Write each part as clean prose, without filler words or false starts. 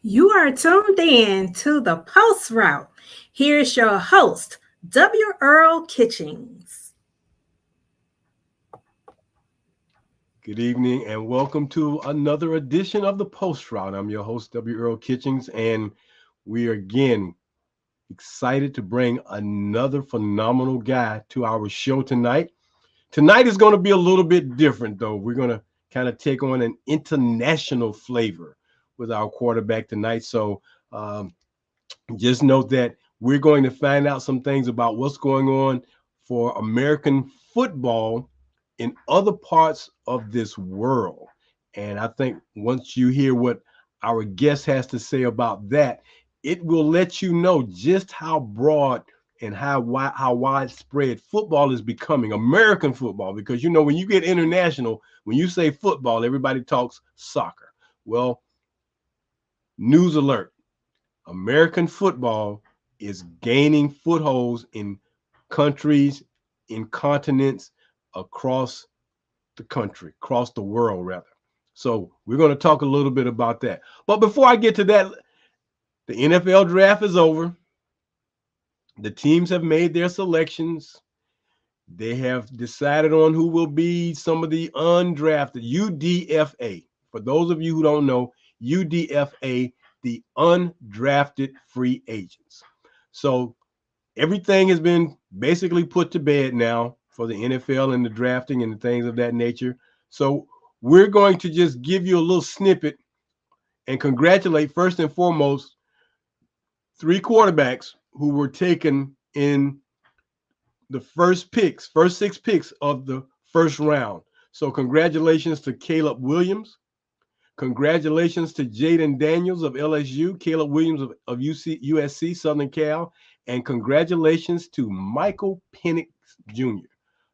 You are tuned in to the Post Route. Here's your host, W. Earl Kitchings. Good evening and welcome to another edition of the Post Route. I'm your host, W. Earl Kitchings, and we are again excited to bring another phenomenal guy to our show tonight. Tonight is going to be a little bit different, though. We're going to kind of take on an international flavor with our quarterback tonight. So just note that we're going to find out some things about what's going on for American football in other parts of this world. And I think once you hear what our guest has to say about that, it will let you know just how broad and how widespread football is becoming, American football. Because when you get international, when you say football, everybody talks soccer. Well, news alert. American football is gaining footholds in countries, in continents across the country, across the world, rather. So we're going to talk a little bit about that. But before I get to that, the NFL draft is over. The teams have made their selections. They have decided on who will be some of the undrafted UDFA. For those of you who don't know, UDFA, the undrafted free agents. So everything has been basically put to bed now for the NFL and the drafting and the things of that nature. So we're going to just give you a little snippet and congratulate, first and foremost, three quarterbacks who were taken in the first six picks of the first round. So congratulations to Caleb Williams. Congratulations to Jaden Daniels of LSU, Caleb Williams of USC, Southern Cal, and congratulations to Michael Penix Jr.,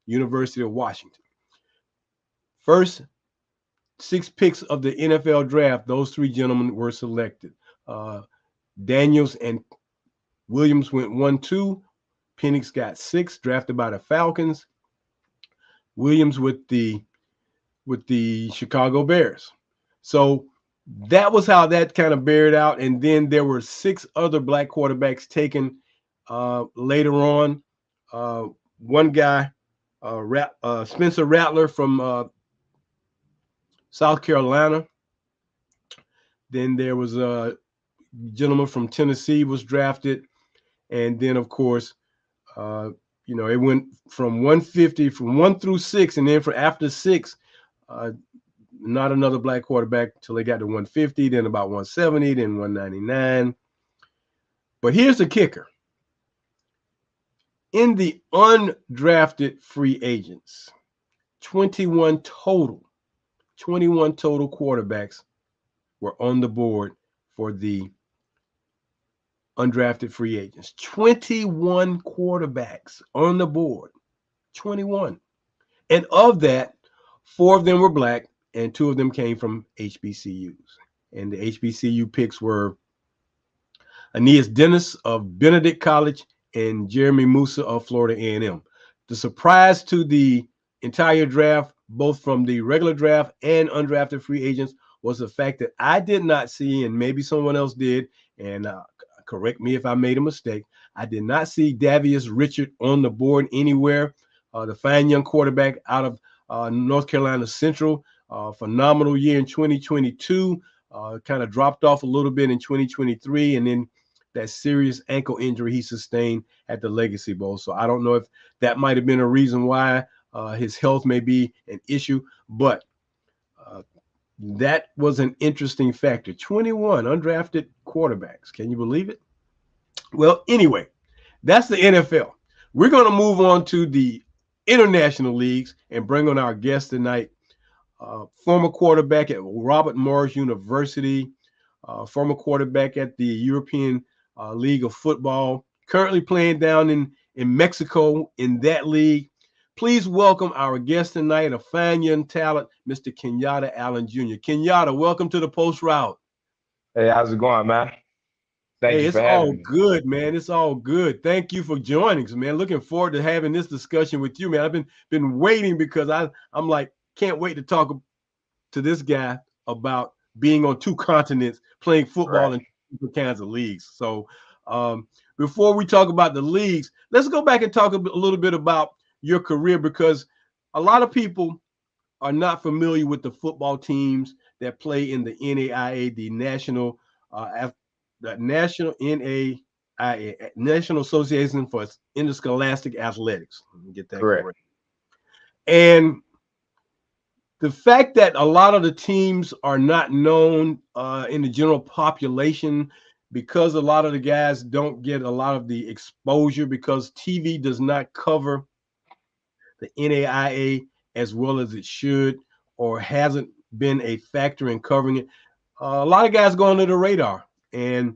University of Washington. First six picks of the NFL draft, those three gentlemen were selected. Daniels and Williams went 1-2. Penix got 6, drafted by the Falcons. Williams with the Chicago Bears. So that was how that kind of bared out. And then there were 6 other black quarterbacks taken later on. One guy, Spencer Rattler from South Carolina. Then there was a gentleman from Tennessee was drafted. And then, of course, it went from 150, from 1 through 6. And then after 6, not another black quarterback until they got to 150, then about 170, then 199. But here's the kicker. In the undrafted free agents, 21 total quarterbacks were on the board for the undrafted free agents. 21 quarterbacks on the board. 21. And of that, 4 of them were black, and 2 of them came from HBCUs. And the HBCU picks were Aeneas Dennis of Benedict College and Jeremy Musa of Florida A&M. The surprise to the entire draft, both from the regular draft and undrafted free agents, was the fact that I did not see, and maybe someone else did, and correct me if I made a mistake, I did not see Davius Richard on the board anywhere. The fine young quarterback out of North Carolina Central. Phenomenal year in 2022, kind of dropped off a little bit in 2023, and then that serious ankle injury he sustained at the Legacy Bowl. So I don't know if that might have been a reason why his health may be an issue, but that was an interesting factor. 21 undrafted quarterbacks. Can you believe it? Well, anyway, that's the NFL. We're going to move on to the international leagues and bring on our guest tonight. Former quarterback at Robert Morris University, former quarterback at the European League of Football, currently playing down in Mexico in that league. Please welcome our guest tonight, a fine young talent, Mr. Kenyatta Allen Jr. Kenyatta, welcome to the Post Route. Hey, how's it going, man? Thank Hey, you it's for all having me. good, man. It's all good. Thank you for joining us, man. Looking forward to having this discussion with you, man. I've been waiting because I'm like, can't wait to talk to this guy about being on two continents, playing football Right. in different kinds of leagues. So before we talk about the leagues, let's go back and talk a little bit about your career, because a lot of people are not familiar with the football teams that play in the NAIA, the National NAIA, National Association for Interscholastic Athletics. Let me get that Correct. correct. And the fact that a lot of the teams are not known in the general population, because a lot of the guys don't get a lot of the exposure because TV does not cover the NAIA as well as it should, or hasn't been a factor in covering it. A lot of guys go under the radar, and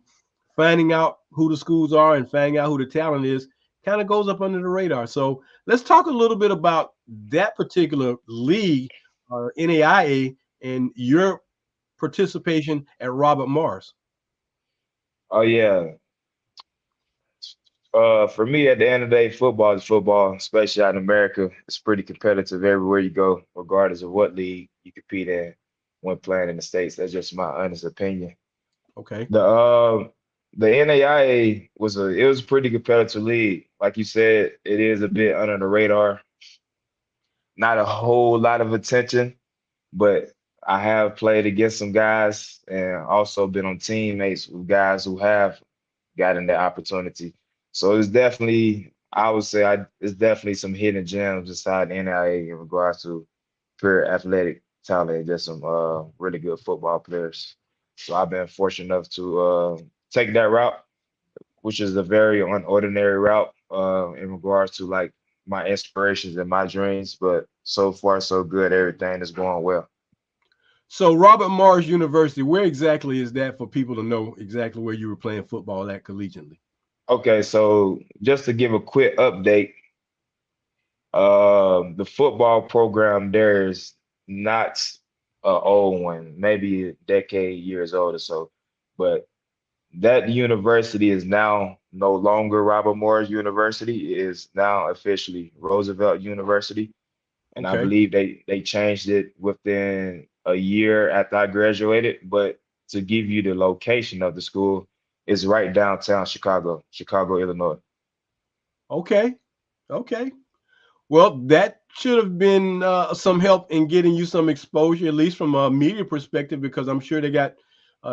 finding out who the schools are and finding out who the talent is kind of goes up under the radar. So let's talk a little bit about that particular league, NAIA, and your participation at Robert Morris. Oh yeah. For me, at the end of the day, football is football, especially out in America. It's pretty competitive everywhere you go, regardless of what league you compete in when playing in the States. That's just my honest opinion. Okay. The uh, the NAIA was a pretty competitive league. Like you said, it is a bit under the radar. Not a whole lot of attention, but I have played against some guys and also been on teammates with guys who have gotten that opportunity. So it's definitely, I would say, it's definitely some hidden gems inside the NIA in regards to pure athletic talent, just some really good football players. So I've been fortunate enough to take that route, which is a very unordinary route in regards to like my inspirations and my dreams. But so far, so good. Everything is going well. So Robert Morris University, where exactly is that for people to know exactly where you were playing football at collegiately? Okay, so just to give a quick update, the football program there is not an old one, maybe a decade, years old or so. But that university is now no longer Robert Morris University. It is now officially Roosevelt University. And I Okay. believe they changed it within a year after I graduated. But to give you the location of the school, it's right downtown Chicago, Chicago, Illinois. Okay. Okay. Well, that should have been some help in getting you some exposure, at least from a media perspective, because I'm sure they got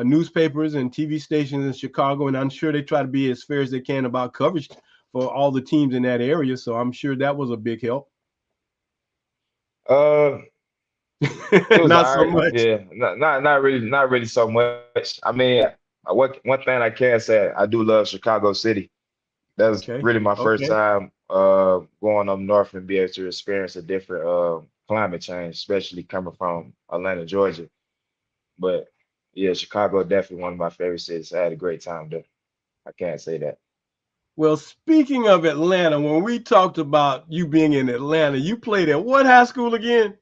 newspapers and TV stations in Chicago, and I'm sure they try to be as fair as they can about coverage for all the teams in that area. So I'm sure that was a big help. Uh, it was Not all so right. much. Yeah, not really so much. I mean, what one thing I can say, I do love Chicago City. That was Okay. really my first Okay. time going up north and be able to experience a different climate change, especially coming from Atlanta, Georgia. But yeah, Chicago definitely one of my favorite cities. I had a great time there. I can't say that. Well, speaking of Atlanta, when we talked about you being in Atlanta, you played at what high school again?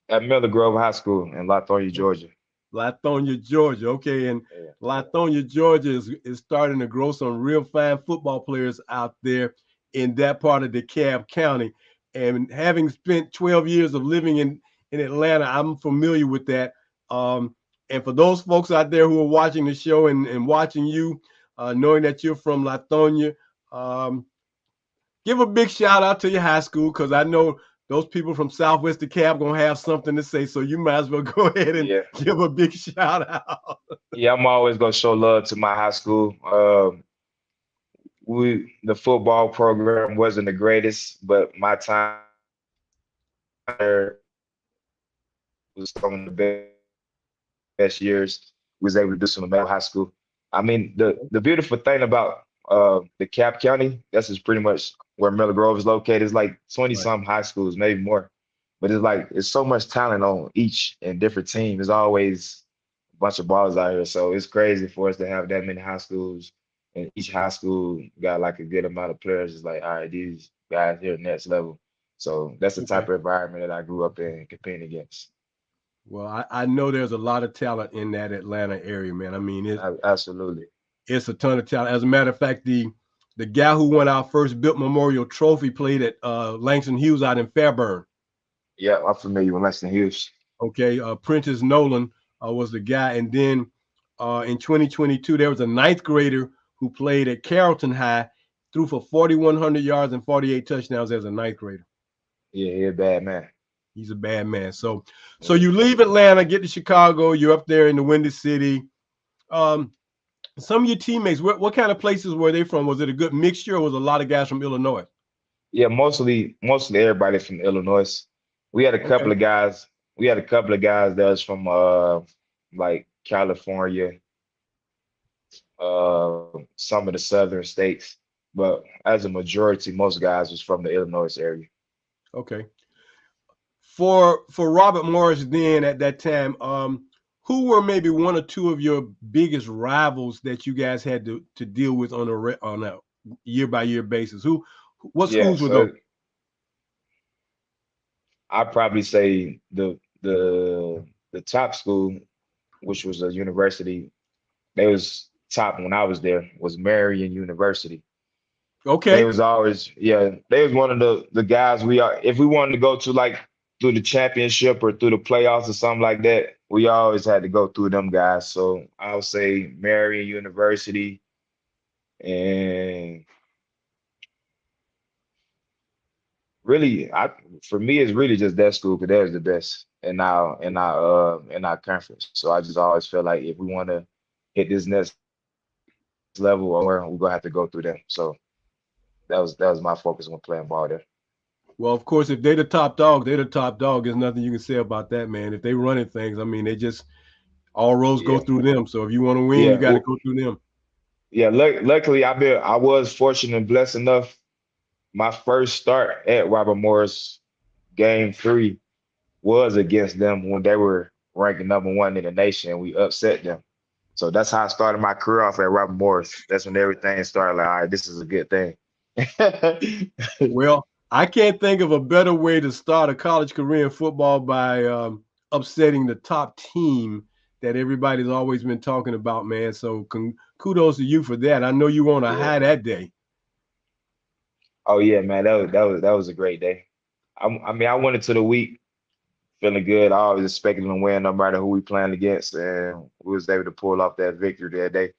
At Miller Grove High School in Latonia, Georgia. Lithonia, Georgia. Okay, and Yeah, yeah. Lithonia, Georgia is starting to grow some real fine football players out there in that part of DeKalb County. And having spent 12 years of living in Atlanta, I'm familiar with that. And for those folks out there who are watching the show and watching you, knowing that you're from Lithonia, um, give a big shout out to your high school, because I know those people from Southwest DeKalb gonna have something to say. So you might as well go ahead and Yeah, give a big shout out. yeah. I'm always gonna show love to my high school. The football program wasn't the greatest, but my time there was some of the best years. We was able to do some amazing high school. I mean, the beautiful thing about the Cap County, this is pretty much where Miller Grove is located. It's like 20 Right. some high schools, maybe more. But it's like it's so much talent on each and different team. There's always a bunch of ballers out here. So it's crazy for us to have that many high schools, and each high school got like a good amount of players. It's like, all right, these guys here next level. So that's the type Okay. of environment that I grew up in competing against. Well, I know there's a lot of talent in that Atlanta area, man. I mean, Absolutely. it's a ton of talent. As a matter of fact, the guy who won our first Built Memorial Trophy played at Langston Hughes out in Fairburn. Yeah, I'm familiar with Langston Hughes. Okay, Prentice Nolan was the guy. And then in 2022, there was a ninth grader who played at Carrollton High, threw for 4,100 yards and 48 touchdowns as a ninth grader. Yeah, he a bad man. He's a bad man. So Yeah. you leave Atlanta, get to Chicago. You're up there in the Windy City. Um, some of your teammates, what kind of places were they from? Was it a good mixture, or was a lot of guys from Illinois? Yeah, mostly everybody from Illinois. We had a Okay. couple of guys. We had a couple of guys that was from like California, some of the southern states, but as a majority, most guys was from the Illinois area. Okay. For Robert Morris then at that time, who were maybe one or two of your biggest rivals that you guys had to deal with on a year by year basis? What Yeah, schools were those? so I'd probably say the top school, which was a university, they was top when I was there, was Marion University. They Okay. was always, yeah, they was one of the guys we are. If we wanted to go to like through the championship or through the playoffs or something like that, we always had to go through them guys. So I would say Marion University, and really, I for me it's really just that school because they're the best in our conference. So I just always feel like if we want to hit this next level or where we're gonna have to go through them. So that was my focus when playing ball there. Well, of course, if they're the top dog, they're the top dog. There's nothing you can say about that, man. If they running things, I mean, they just all roads go Yeah, through them. So if you want to win, you yeah. got to go through them. Yeah, luckily I was fortunate and blessed enough. My first start at Robert Morris, game 3, was against them when they were ranking #1 in the nation, and we upset them. So that's how I started my career off at Robert Morris. That's when everything started. Like, all right, this is a good thing. Well, I can't think of a better way to start a college career in football by upsetting the top team that everybody's always been talking about, man. So kudos to you for that. I know you were on a Yeah. high that day. Oh yeah, man. That was a great day. I mean, I went into the week feeling good. I always expected to win no matter who we playing against, and we was able to pull off that victory that day.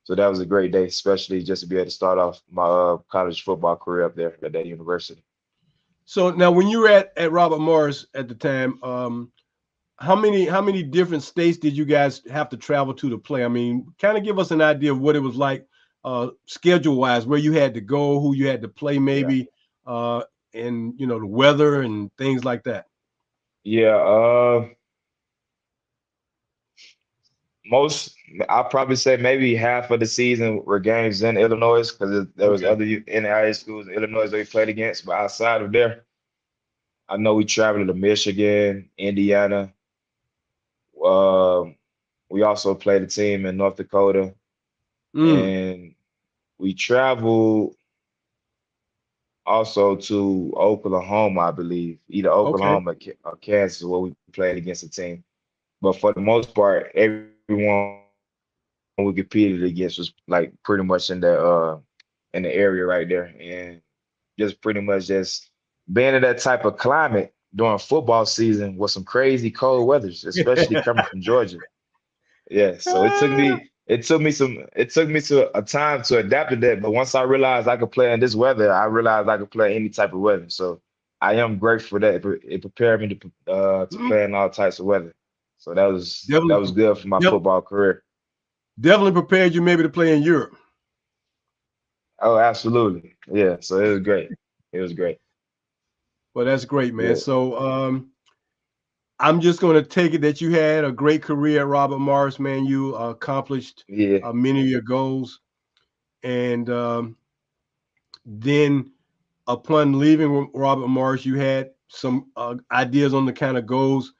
So that was a great day, especially just to be able to start off my college football career up there at that university. So now, when you were at Robert Morris at the time, how many different states did you guys have to travel to play? I mean, kind of give us an idea of what it was like schedule wise, where you had to go, who you had to play, Yeah. maybe, uh, and the weather and things like that. Yeah, most I'll probably say maybe half of the season were games in Illinois because there was Okay. other NAIA schools in Illinois that we played against. But outside of there, I know we traveled to Michigan, Indiana. Um, we also played a team in North Dakota, Mm, and we traveled also to Oklahoma, I believe, either okay. Oklahoma or Kansas, where we played against a team. But for the most part, everyone we competed against was like pretty much in the area right there, and just pretty much just being in that type of climate during football season with some crazy cold weathers, especially coming from Georgia. Yeah, so it took me to a time to adapt to that. But once I realized I could play in this weather, I realized I could play any type of weather. So I am grateful for that. It prepared me to play in all types of weather. So that was definitely, good for my def- football career. definitely prepared you maybe to play in Europe. Oh, absolutely. Yeah. So it was great. It was great. Well, that's great, man. Yeah. So I'm just going to take it that you had a great career at Robert Morris, man. You accomplished Yeah. many of your goals, and then upon leaving Robert Morris, you had some ideas on the kind of goals,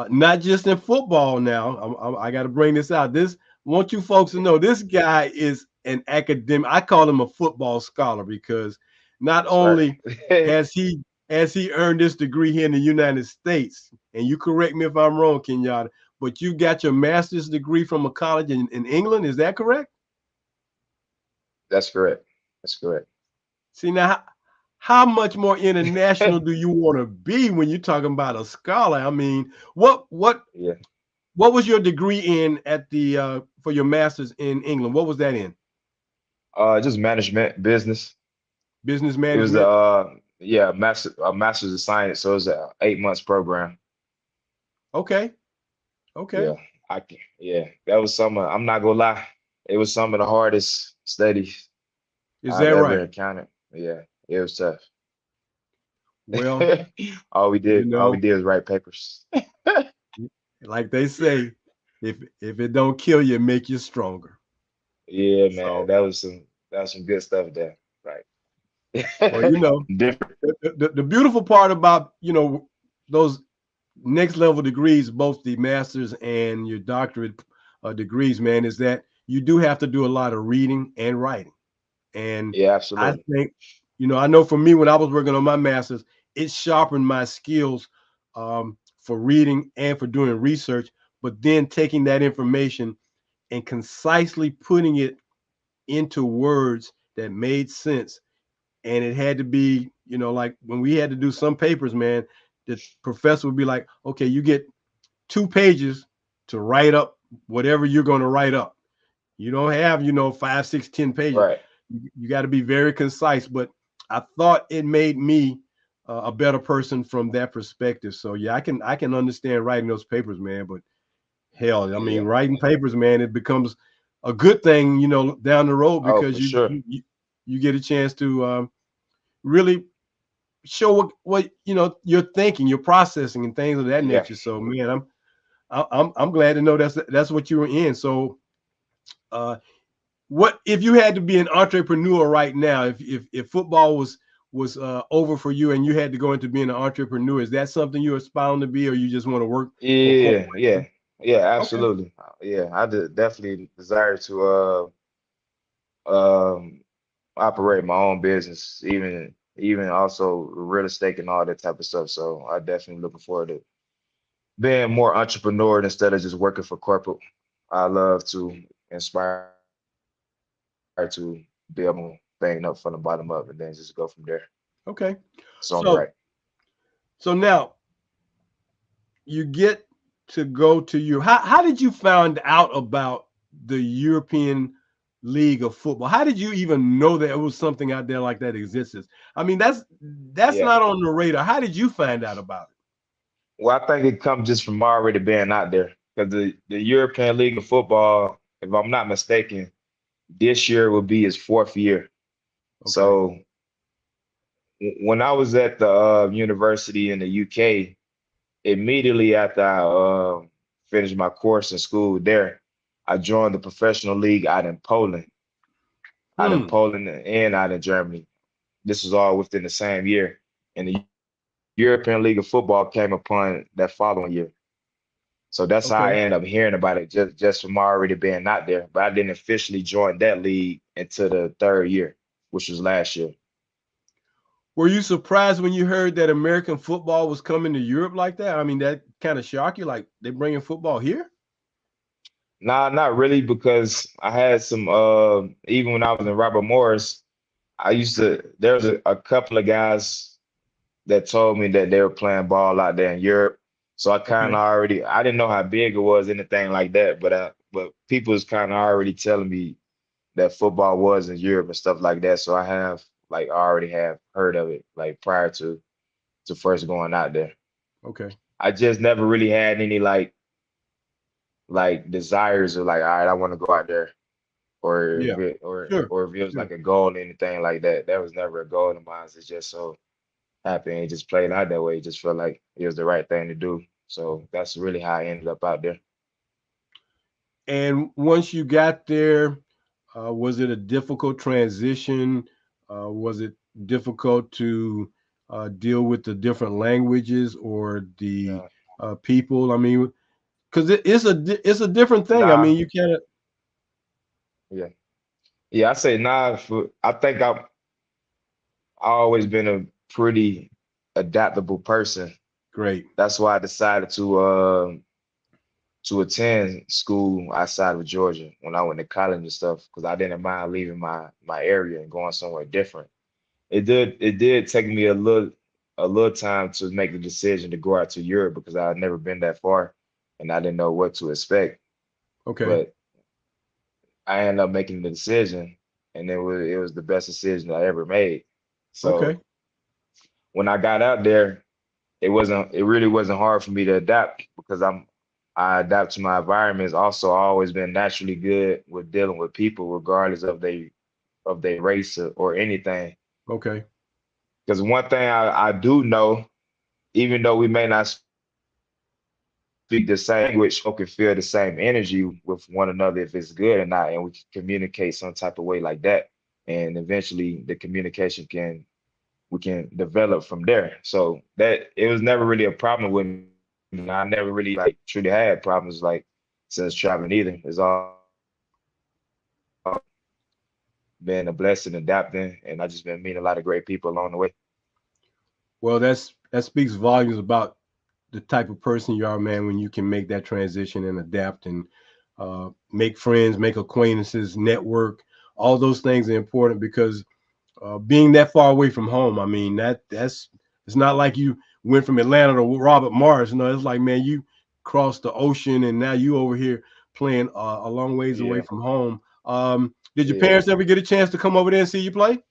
not just in football. Now, I got to bring this out. This want you folks to know this guy is an academic. I call him a football scholar because not That's right. only has he earned this degree here in the United States, and you correct me if I'm wrong, Kenyatta, but you got your master's degree from a college in England. Is that correct? That's correct. That's correct. See now, how much more international do you want to be when you're talking about a scholar? I mean, what Yeah. what was your degree in at the for your master's in England? What was that in? Just management, business. Business It was management? yeah, master's of science, so it was a 8 months program. Okay. Okay. Yeah, yeah, that was some. I'm not gonna lie, it was some of the hardest studies Is I've that ever right? encountered. Yeah, it was tough. Well, you All we know, did was write papers. like they say, if it don't kill you, it make you stronger. Yeah, man, So, that was some good stuff there. well, you Right. know, Different. the beautiful part about, those next level degrees, both the master's and your doctorate degrees, man, is that you do have to do a lot of reading and writing. And Yeah, I absolutely. think, I know for me, when I was working on my master's, it sharpened my skills for reading and for doing research, but then taking that information and concisely putting it into words that made sense. And it had to be, like when we had to do some papers, man, the professor would be like, okay, you get 2 pages to write up whatever you're going to write up. You don't have, 5, 6, 10 pages. Right. You got to be very concise. But I thought it made me a better person from that perspective. So yeah, I can understand writing those papers, man. But hell, I mean, Yeah. writing papers, man, it becomes a good thing, down the road, Oh, because for you sure. you get a chance to really show what you're thinking, you're processing, and things of that Yeah. nature. So man, I'm glad to know that's what you were in. So uh, what if you had to be an entrepreneur right now? If football was over for you and you had to go into being an entrepreneur, is that something you're aspiring to be, or you just want to work for a Yeah. Yeah. corporation? Yeah. Okay, Absolutely. Yeah, definitely desire to um operate my own business, even also real estate and all that type of stuff. So I definitely looking forward to being more entrepreneur instead of just working for corporate. I love to inspire to build my own thing up from the bottom up and then just go from there. okay. It's only right. So now you get to go to your. How did you find out about the European League of Football? How did you even know that it was something out there like that existed? I mean, that's Yeah. not on the radar. How did you find out about it? Well, I think it comes just from already being out there because the European League of Football, if I'm not mistaken, this year will be its fourth year. Okay. So when I was at the university in the UK, immediately after I finished my course in school there, I joined the professional league out in Hmm. Poland and out in Germany. This was all within the same year. And the European League of Football came upon that following year. So that's how I ended Okay. up hearing about it just from already being out there. But I didn't officially join that league until the third year, which was last year. Were you surprised when you heard that American football was coming to Europe like that? I mean, that kind of shocked you. Like they bringing football here? Nah, not really, because I had some even when I was in Robert Morris, I used to there was a couple of guys that told me that they were playing ball out there in Europe. So I kind Okay. of already I didn't know how big it was, anything like that, but people was kind of already telling me that football was in Europe and stuff like that. So I have like already have heard of it like prior to first going out there. Okay. I just never really had any like desires of like, all right, I want to go out there, or Yeah. if it Sure. or if it was Sure. like a goal or anything like that. That was never a goal of mine. It's just so happened it just played out that way. It just felt like it was the right thing to do. So that's really how I ended up out there. And once you got there, was it a difficult transition? Was it difficult to deal with the different languages or the Yeah. people? I mean, because it's a different thing. I mean, Nah, you can't. yeah. Yeah, I say nah I think I always been a pretty adaptable person. Great. That's why I decided to attend school outside of Georgia when I went to college and stuff, because I didn't mind leaving my area and going somewhere different. It did take me a little time to make the decision to go out to Europe because I had never been that far. and I didn't know what to expect. Okay. But I ended up making the decision, and it was the best decision I ever made. Okay. So when I got out there, it really wasn't hard for me to adapt because I adapt to my environments. Also, always been naturally good with dealing with people, regardless of their race or anything. Okay. Because one thing I do know, even though we may not speak the same language, we can feel the same energy with one another if it's good or not, and we can communicate some type of way like that. And eventually the communication we can develop from there. So that it was never really a problem with me. I never really like truly had problems like since traveling either. It's all been a blessing adapting, and I just been meeting a lot of great people along the way. Well, that speaks volumes about the type of person you are, man, when you can make that transition and adapt and make friends, make acquaintances, network. All those things are important because being that far away from home, I mean, that's it's not like you went from Atlanta to Robert Morris. No, it's like, man, you crossed the ocean and now you over here playing a long ways away Yeah, from home. Did your yeah. parents ever get a chance to come over there and see you play?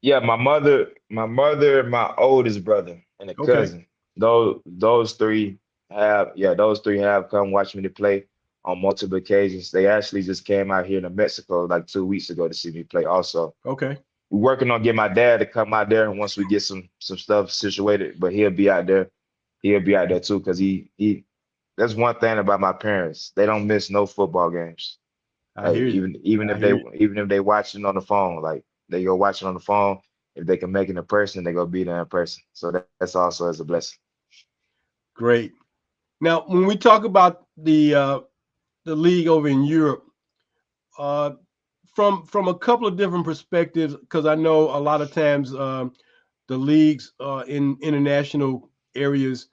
Yeah, my oldest brother, and a Okay, cousin. Those three those three have come watch me to play on multiple occasions. They actually just came out here to Mexico like 2 weeks ago to see me play also. okay, We're working on getting my dad to come out there once we get some stuff situated, but he'll be out there. He'll be out there too, because he that's one thing about my parents. They don't miss no football games. I Like hear you. I hear you. even if they watching on the phone, like they go watching on the phone. If they can make it in person, they go be there in person. So that's also as a blessing. Great. Now, when we talk about the league over in Europe, uh, from a couple of different perspectives, because I know a lot of times the leagues in international areas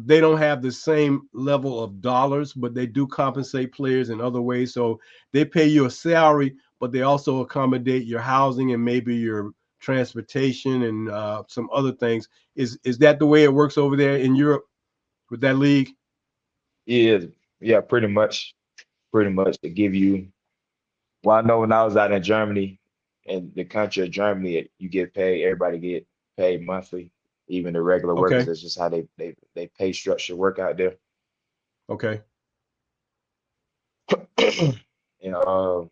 they don't have the same level of dollars, but they do compensate players in other ways. So they pay you a salary, but they also accommodate your housing and maybe your transportation and some other things. Is that the way it works over there in Europe with that league? Yeah, yeah, pretty much to give you. Well, I know when I was out in Germany, in the country of Germany, you get paid. Everybody get paid monthly, even the regular workers. Okay, That's just how they pay structure work out there. okay, You know,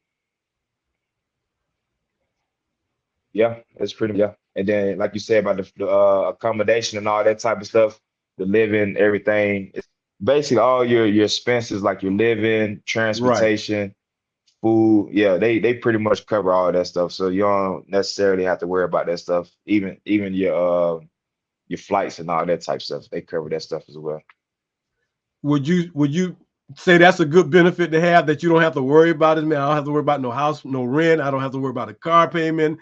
yeah, it's pretty much, yeah. And then, like you said about the accommodation and all that type of stuff, the living, everything, it's basically all your expenses, like your living, right. transportation, food. Yeah, they pretty much cover all that stuff. So you don't necessarily have to worry about that stuff. Even your flights and all that type stuff, they cover that stuff as well. Would you say that's a good benefit to have that you don't have to worry about it, man? I don't have to worry about no house, no rent. I don't have to worry about a car payment.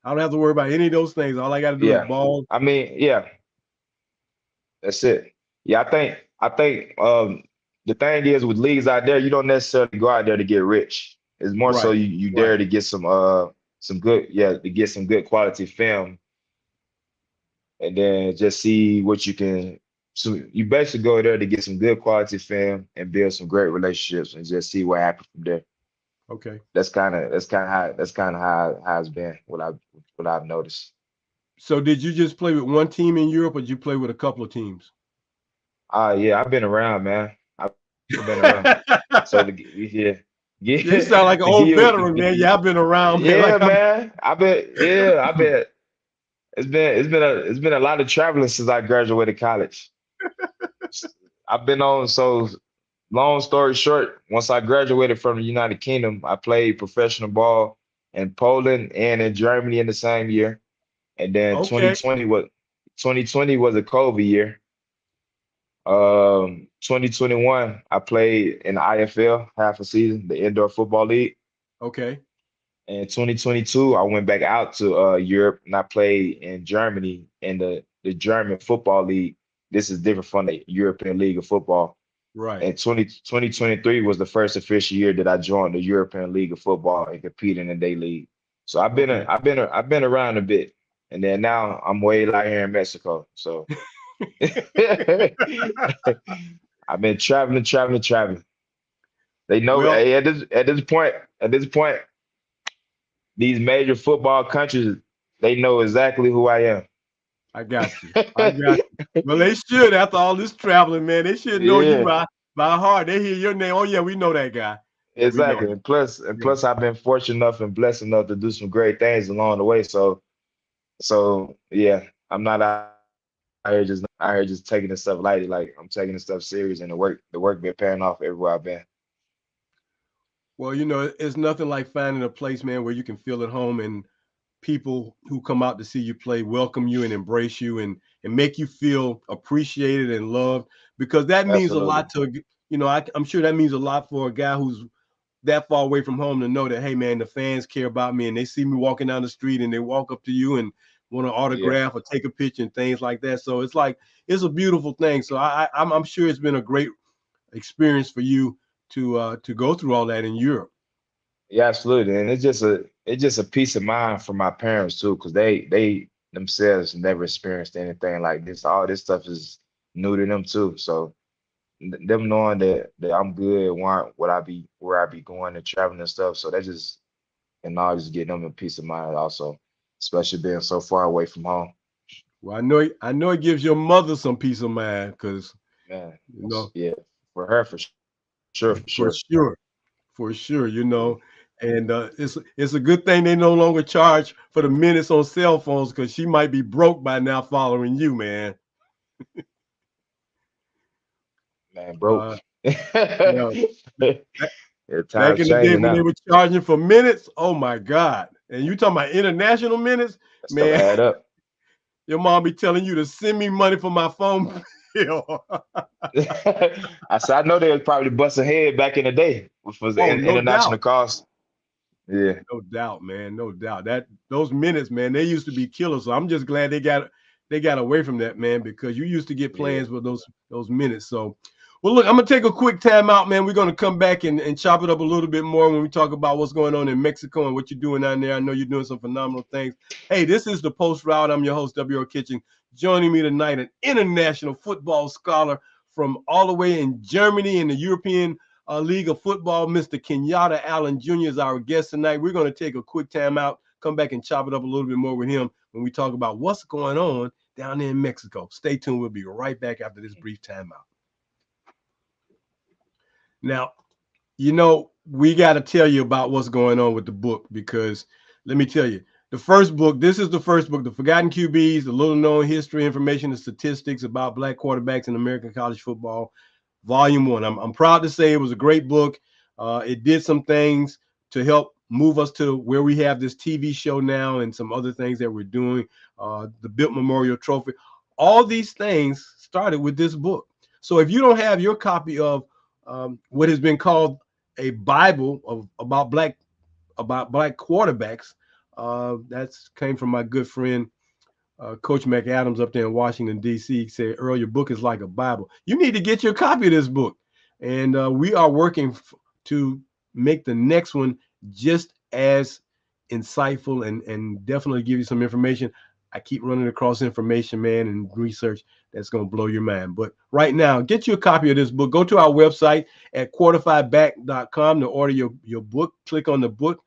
I don't have to worry about any of those things. All I got to do is Yeah, ball. I mean, yeah, that's it. Yeah, I think the thing is with leagues out there, you don't necessarily go out there to get rich. It's more so Right, you right. dare to get some good, yeah, to get some good quality film, and then just see what you can. So you basically go there to get some good quality film and build some great relationships and just see what happens from there. Okay. That's kind of how it's been, what I've noticed. So did you just play with one team in Europe, or did you play with a couple of teams? Yeah, I've been around, man. I've been around. So yeah, You yeah, sound like an to give old you, veteran, man. Yeah, I've been around, man. yeah, Like I'm. man. I bet it's been a lot of traveling since I graduated college. I've been on, so long story short, once I graduated from the United Kingdom, I played professional ball in Poland and in Germany in the same year. And then Okay, 2020 was a COVID year. 2021, I played in the IFL half a season, the Indoor Football League. okay, In 2022, I went back out to Europe and I played in Germany in the German Football League. This is different from the European League of Football. right. And 2023 was the first official year that I joined the European League of Football and competed in their league. So Okay. I've been around a bit, and then now I'm way out here in Mexico. So I've been traveling. They know, Well, hey, at this point, these major football countries, they know exactly who I am. I got you. I got you. Well, they should after all this traveling, man. They should know you Yeah, by heart. They hear your name. Oh yeah, we know that guy. Yeah, we know exactly. him. Yeah. And plus, I've been fortunate enough and blessed enough to do some great things along the way. So yeah, I'm not out here just taking this stuff lightly. Like I'm taking this stuff serious, and the work been paying off everywhere I've been. Well, it's nothing like finding a place, man, where you can feel at home and people who come out to see you play welcome you and embrace you and make you feel appreciated and loved because that means a Absolutely. lot I'm sure that means a lot for a guy who's that far away from home to know that, hey man, the fans care about me and they see me walking down the street and they walk up to you and want to Yeah. autograph or take a picture and things like that. So it's like it's a beautiful thing. So I'm sure it's been a great experience for you to go through all that in Europe. Yeah, absolutely. And it's just a peace of mind for my parents too, because they themselves never experienced anything like this. All this stuff is new to them too. So them knowing that I'm good, want where I be going and traveling and stuff. So that just and all just get them a peace of mind also, especially being so far away from home. Well, I know it gives your mother some peace of mind because Man, you know yeah, for her for for sure. sure, for sure, Yeah. and it's a good thing they no longer charge for the minutes on cell phones because she might be broke by now following you, man. Man, broke. Uh, Yeah, yeah, back times in the day changing when they now. were charging for minutes, oh my God! And you talking about international minutes, That stuff man? add up. Your mom be telling you to send me money for my phone bill. I said I know they was probably busting head back in the day, which was the Oh, no international doubt. cost. Yeah, No doubt, man. No doubt. That those minutes, man, they used to be killers. So I'm just glad they got away from that, man, because you used to get yeah, plans with those minutes. So well, look, I'm gonna take a quick time out, man. We're gonna come back and chop it up a little bit more when we talk about what's going on in Mexico and what you're doing down there. I know you're doing some phenomenal things. Hey, this is the Post Route. I'm your host, W.O. Kitchen. Joining me tonight, an international football scholar from all the way in Germany in the European League of Football. Mr. Kenyatta Allen Jr. is our guest tonight. We're going to take a quick time out, come back and chop it up a little bit more with him when we talk about what's going on down there in Mexico. Stay tuned. We'll be right back after this brief time out. Now, we got to tell you about what's going on with the book because let me tell you, this is the first book, The Forgotten QBs, the little known history, information, and statistics about black quarterbacks in American college football. Volume 1. I'm proud to say it was a great book. It did some things to help move us to where we have this TV show now and some other things that we're doing. The Built Memorial Trophy. All these things started with this book. So if you don't have your copy of what has been called a Bible about black quarterbacks, that's came from my good friend Coach McAdams up there in Washington, D.C. said, Earl, your book is like a Bible. You need to get your copy of this book. And we are working to make the next one just as insightful and definitely give you some information. I keep running across information, man, and research that's going to blow your mind. But right now, get you a copy of this book. Go to our website at quarterfiedback.com to order your book. Click on the book.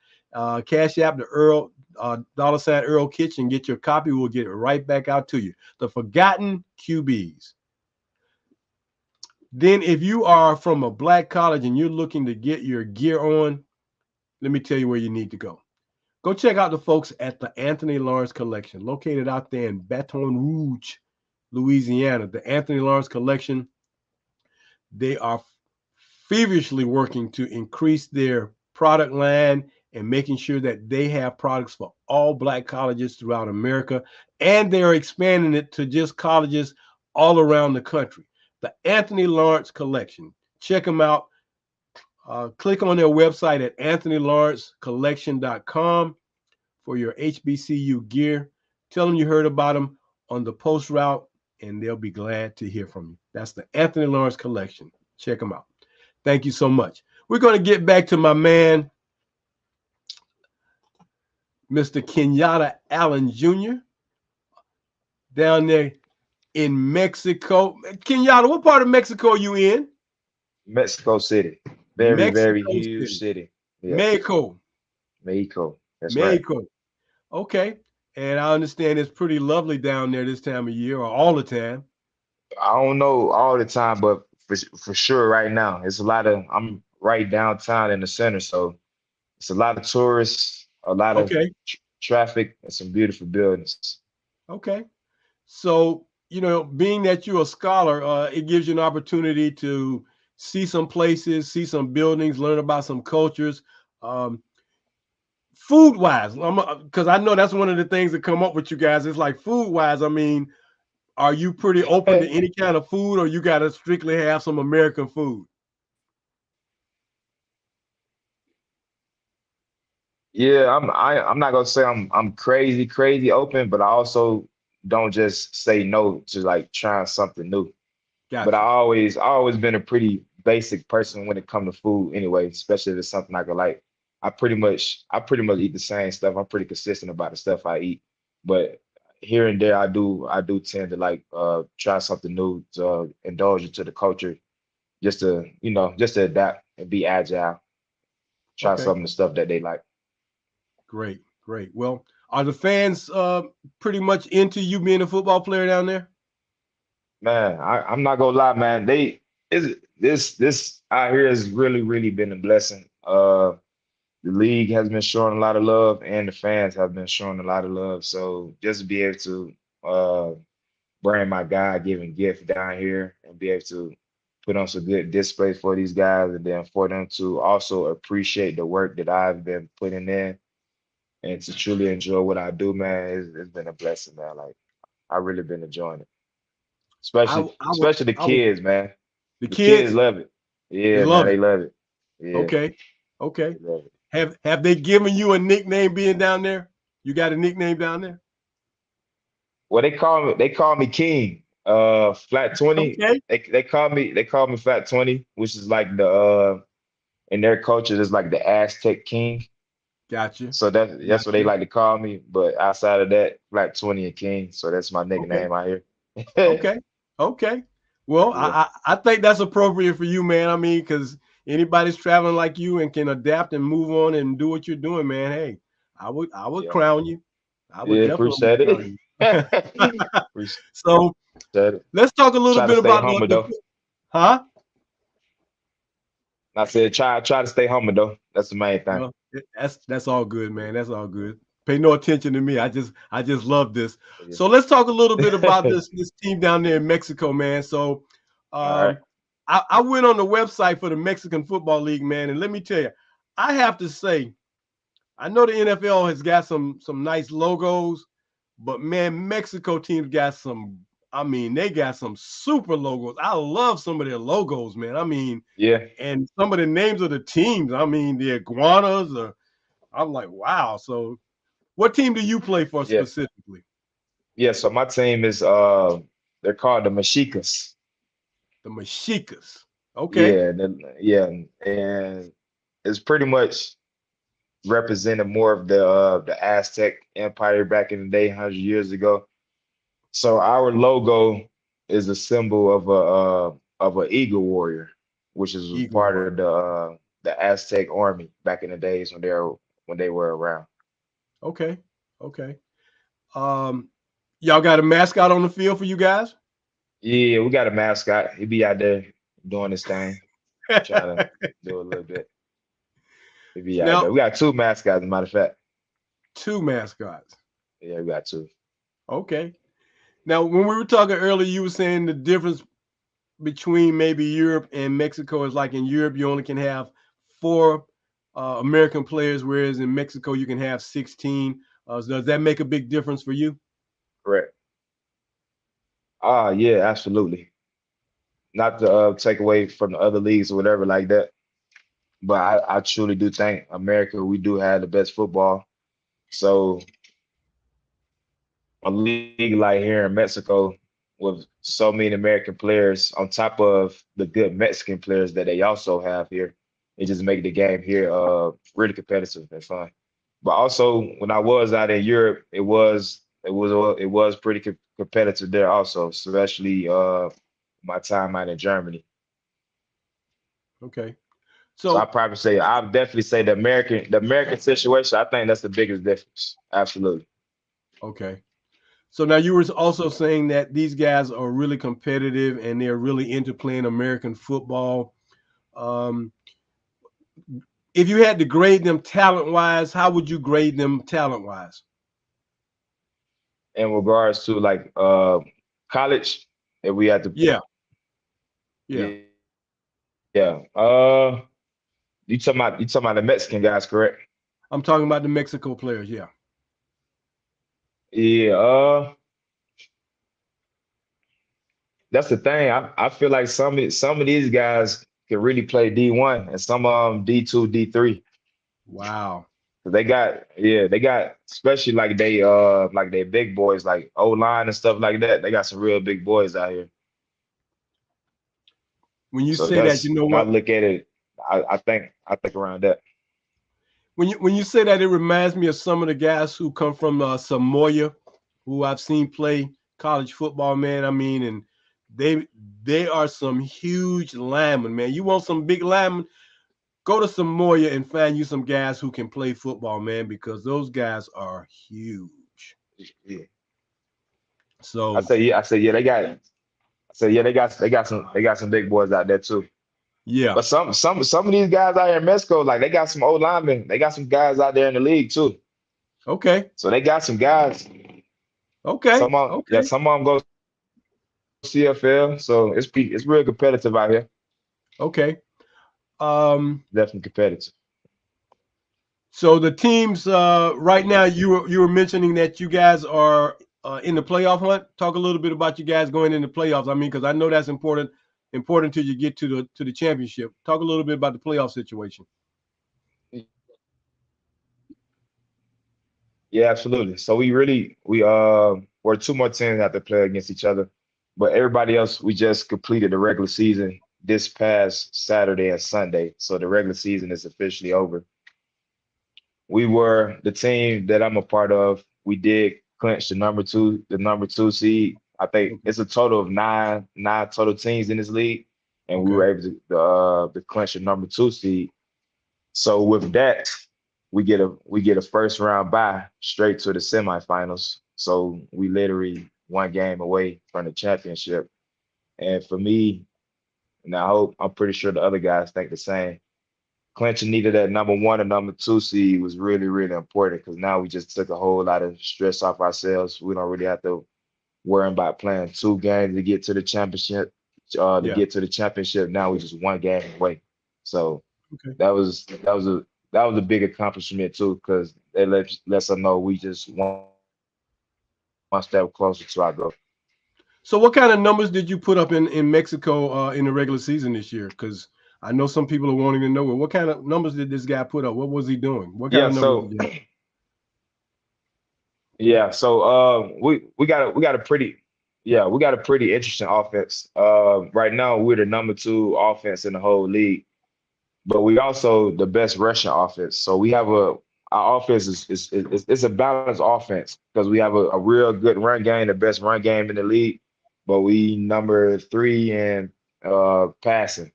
Cash App to Earl, $ Earl Kitchen. Get your copy. We'll get it right back out to you. The Forgotten QBs. Then if you are from a black college and you're looking to get your gear on, let me tell you where you need to go. Go check out the folks at the Anthony Lawrence Collection, located out there in Baton Rouge, Louisiana. The Anthony Lawrence Collection, they are feverishly working to increase their product line and making sure that they have products for all black colleges throughout America. And they're expanding it to just colleges all around the country. The Anthony Lawrence Collection. Check them out. Click on their website at anthonylawrencecollection.com for your HBCU gear. Tell them you heard about them on the Post Route, and they'll be glad to hear from you. That's the Anthony Lawrence Collection. Check them out. Thank you so much. We're going to get back to my man, Mr. Kenyatta Allen Jr., down there in Mexico. Kenyatta, what part of Mexico are you in? Mexico City. Very, very Mexico huge City. city. Yeah. Mexico. Mexico. That's right. Mexico. Okay. And I understand it's pretty lovely down there this time of year or all the time. I don't know all the time, but for sure right now, it's a lot of I'm right downtown in the center, so it's a lot of tourists, a lot of Okay. traffic, and some beautiful buildings. Okay. So, being that you're a scholar, it gives you an opportunity to see some places, see some buildings, learn about some cultures. Um, Food wise, because I know that's one of the things that come up with you guys. It's like food wise. I mean, are you pretty open to any kind of food, or you got to strictly have some American food? Yeah, I'm not gonna say I'm crazy open, but I also don't just say no to like trying something new. But Gotcha. I always been a pretty basic person when it comes to food anyway, especially if it's something I could like. I pretty much eat the same stuff. I'm pretty consistent about the stuff I eat. But here and there I do tend to like try something new to indulge into the culture just to, just to adapt and be agile, try Okay. some of the stuff that they like. Great. Great. Well, are the fans pretty much into you being a football player down there? Man, I'm not gonna lie, man. They is this out here has really been a blessing. The league has been showing a lot of love, and the fans have been showing a lot of love. So just to be able to uh, bring my God-given gift down here and be able to put on some good display for these guys, and then for them to also appreciate the work that I've been putting in and to truly enjoy what I do, man, it's been a blessing, man. Like I really been enjoying it, I especially I would especially the I would kids, man. the The kids kids love it. they Yeah, man, love they it. love it. Yeah, Okay. Okay. they love it. Have they given you a nickname being down there? You got a nickname down there? Well, they call me King. Flat 20. Okay. They call me Flat 20, which is like the in their culture is like the Aztec King. Gotcha. So that's what they Gotcha. like to call me. But outside of that, Flat 20 and King. So that's my Okay. nickname out here. Okay. Okay. Well, Yeah, I think that's appropriate for you, man. I mean, because anybody's traveling like you and can adapt and move on and do what you're doing, man. Hey, I would yeah, crown you. I would yeah. definitely Appreciate crown it. you. Appreciate So it. let's talk a little Try to bit stay about humble though. huh? I said try to stay humble though. That's the main thing. Well, that's all good, man. That's all good. Pay no attention to me. I just love this. Yeah. So let's talk a little bit about this team down there in Mexico, man. So All right. um I went on the website for the Mexican Football League, man, and let me tell you, I have to say, I know the NFL has got some nice logos, but man, Mexico teams got some. I mean, they got some super logos. I love some of their logos, man. I mean, Yeah. and some of the names of the teams. I mean, the iguanas. I'm like, wow. So, what team do you play for Yeah. specifically? Yeah. So my team is they're called the Mexicas. The Mexicas. Okay. Yeah, yeah, and it's pretty much represented more of the Aztec Empire back in the day, 100 years ago. So our logo is a symbol of an eagle warrior, which is Eagle part Warrior. of the Aztec army back in the days when they were around. Okay. Okay. Um, y'all got a mascot on the field for you guys? Yeah, we got a mascot. He be out there doing his thing, trying to do a little bit. He be out there. Now, We got two mascots, as a matter of fact. two mascots. Yeah, we got two. Okay. Now, when we were talking earlier, you were saying the difference between maybe Europe and Mexico is like in Europe, you only can have four American players, whereas in Mexico, you can have 16. So does that make a big difference for you? Correct. Ah, yeah, absolutely. Not to take away from the other leagues or whatever like that, but I truly do think America, we do have the best football. So a league like here in Mexico with so many American players on top of the good Mexican players that they also have here, it just make the game here really competitive and fun. But also when I was out in Europe, it was it was pretty competitive there also, especially my time out in Germany. Okay. So So I'd definitely say the American situation. I think that's the biggest difference. Absolutely. okay. So now you were also saying that these guys are really competitive and they're really into playing American football. Um, if you had to grade them talent wise, how would you grade them talent wise? In regards to like college, if we had to, Yeah, yeah. yeah, you talking about the Mexican guys, correct? I'm talking about the Mexico players. Yeah. Yeah, that's the thing. I feel like some of these guys can really play D1 and some of them D2, D3. Wow. They got especially like they big boys like O line and stuff like that. They got some real big boys out here. When you So say that, you that's know when I what? look at it. I think around that. When you say that, it reminds me of some of the guys who come from Samoa, who I've seen play college football. Man, I mean, and they they are some huge linemen. Man, you want some big linemen? Go to Samoa and find you some guys who can play football, man, because those guys are huge. Yeah. I So say yeah. I say yeah. They got. I say yeah. They got some big boys out there too. yeah, But some of these guys out here in Mexico, like they got some old linemen. They got some guys out there in the league too. okay, So they got some guys. okay, Yeah, okay, some of them go CFL. So it's real competitive out here. okay. Um, Definitely competitive. so the teams right now, you were mentioning that you guys are in the playoff hunt. Talk a little bit about you guys going into playoffs. I mean, because I know that's important till you get to the championship. Talk a little bit about the playoff situation. Yeah, absolutely. So we're two more teams have to play against each other, but everybody else we just completed the regular season this past Saturday and Sunday. So the regular season is officially over. We were the team that I'm a part of. We did clinch the number two seed. I think Okay, it's a total of nine total teams in this league, and we okay, were able to clinch the number two seed. So with that, we get a first round bye straight to the semifinals. So we literally one game away from the championship. And for me, and I'm pretty sure the other guys think the same. Clinching needed that number one and number two seed was really, really important because now we just took a whole lot of stress off ourselves. We don't really have to worry about playing two games to get to the championship. To yeah, get to the championship, now we just one game away. So okay. that was a big accomplishment too, because it lets us know we just one step closer to our goal. So what kind of numbers did you put up in Mexico in the regular season this year? Because I know some people are wanting to know, well, what kind of numbers did this guy put up? What was he doing? What kind Yeah, of numbers so did he have? yeah, so we got a pretty interesting offense. Right now we're the number two offense in the whole league, but we also the best rushing offense. So we have our offense is it's a balanced offense because we have a real good run game, the best run game in the league, but we number three in passing.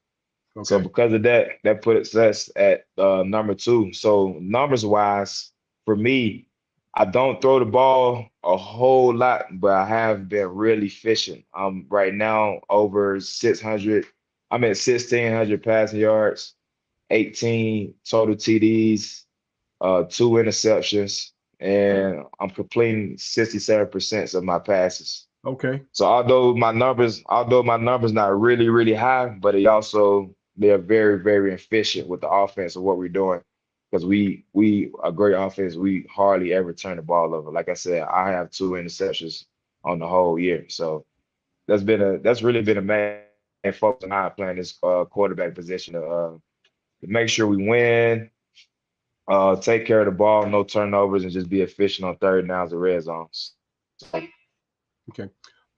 So Okay, because of that, that puts us at number two. So numbers wise, for me, I don't throw the ball a whole lot, but I have been really efficient. Right now over 600. I'm at 1,600 passing yards, 18 total TDs, two interceptions, and I'm completing 67% of my passes. okay, So although my numbers not really, really high, but they're very, very efficient with the offense of what we're doing. Because we a great offense, we hardly ever turn the ball over. Like I said, I have two interceptions on the whole year. So that's really been a main focus on how I playing this quarterback position to make sure we win, take care of the ball, no turnovers, and just be efficient on third downs and red zones. So okay.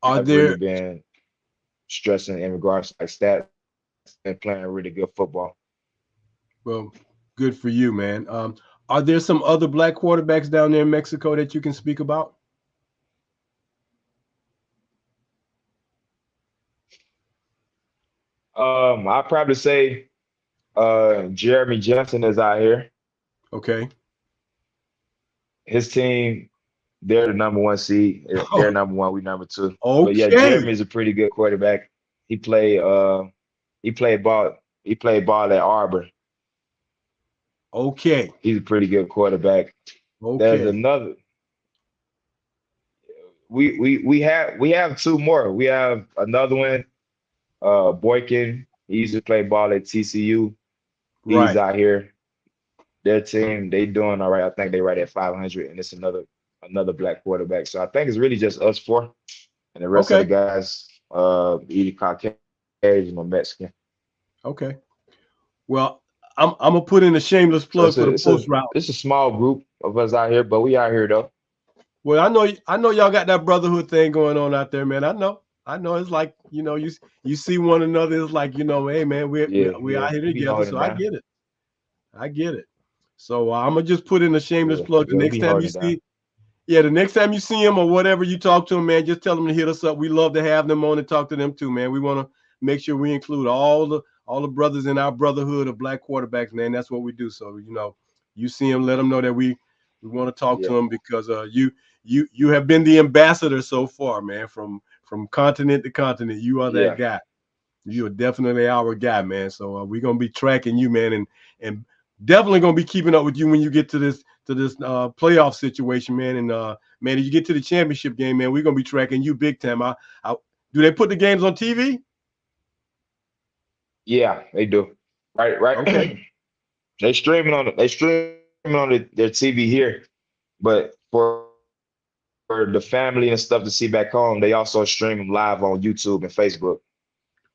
Are I've really there been stressing in regards to like stats and playing really good football. Well, good for you, man. Are there some other black quarterbacks down there in Mexico that you can speak about? I'd probably say Jeremy Johnson is out here. Okay. His team, they're the number one seed. They're number one, we number two. But yeah, Okay. Jeremy is a pretty good quarterback. He played he played ball he played ball at Arbor. Okay. He's a pretty good quarterback. There's Okay. another we have two more. We have another one, Boykin. He used to play ball at TCU. He's Right. out here. Their team, they doing all right. I think they right at 500, and it's another black quarterback. So I think it's really just us four, and the rest of the Okay. guys, either Caucasian or Mexican. Okay. Well, I'm gonna put in a shameless So plug for the post route. it's a small group of us out here, but we out here though. Well, I know y'all got that brotherhood thing going on out there, man. I know. It's like you see one another. It's like hey, man, Yeah, we out yeah, here we be together. holding So it I down. get it. I get it. So I'm gonna just put in a shameless Yeah, plug. The yeah, we next be time you holding it down. see, yeah, the next time you see him or whatever you talk to him, man, just tell them to hit us up. We love to have them on and talk to them too, man. We want to make sure we include all the brothers in our brotherhood of black quarterbacks, man. That's what we do. So you see him, let them know that we want to talk to Yeah, him because you have been the ambassador so far, man, from continent to continent. You are that yeah, guy. You are definitely our guy, man. So we're gonna be tracking you, man, and definitely gonna be keeping up with you when you get to this playoff situation, man. And man, if you get to the championship game, man, we're gonna be tracking you big time. I do they put the games on TV? yeah, they do. Right, Okay, right. They streaming on their TV here, but for the family and stuff to see back home, they also stream them live on YouTube and Facebook.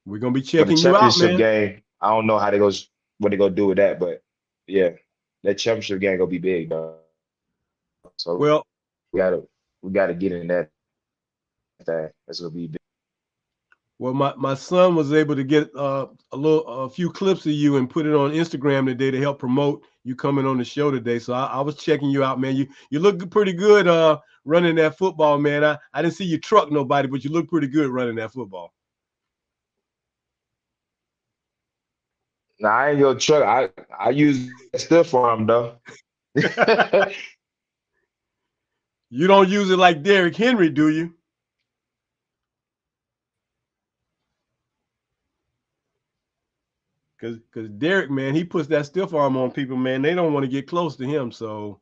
we're gonna be For the checking you out, championship man. game, I don't know how they goes what they gonna do with that, but yeah, that championship game gonna be big, though. So Well, we gotta get in that thing. That's gonna be big. well, my son was able to get a few clips of you and put it on Instagram today to help promote you coming on the show today. So I was checking you out, man. You look pretty good running that football, man. I didn't see you truck nobody, but you look pretty good running that football. Now I ain't your truck. I use that still for him though. You don't use it like Derrick Henry, do you? Because Derrick, man, he puts that stiff arm on people, man. They don't want to get close to him. So,